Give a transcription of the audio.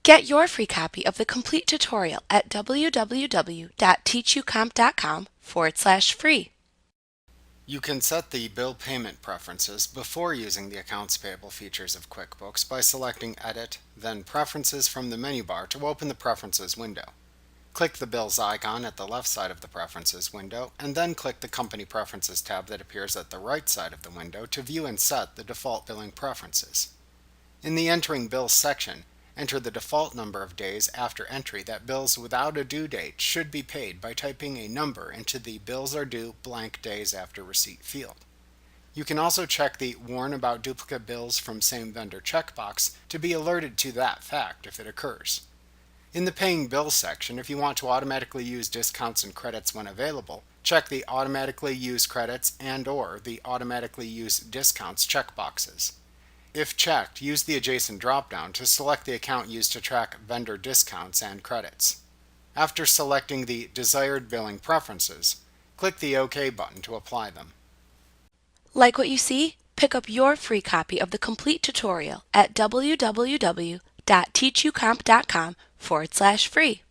Get your free copy of the complete tutorial at www.teachucomp.com/free. You can set the bill payment preferences before using the accounts payable features of QuickBooks by selecting Edit, then Preferences from the menu bar to open the Preferences window. Click the Bills icon at the left side of the Preferences window, and then click the Company Preferences tab that appears at the right side of the window to view and set the default billing preferences. In the Entering Bills section, enter the default number of days after entry that bills without a due date should be paid by typing a number into the Bills Are Due blank days after receipt field. You can also check the Warn About Duplicate Bills from Same Vendor checkbox to be alerted to that fact if it occurs. In the Paying Bills section, if you want to automatically use discounts and credits when available, check the Automatically Use Credits and/or the Automatically Use Discounts checkboxes. If checked, use the adjacent drop-down to select the account used to track vendor discounts and credits. After selecting the desired billing preferences, click the OK button to apply them. Like what you see? Pick up your free copy of the complete tutorial at www.teachucomp.com/free.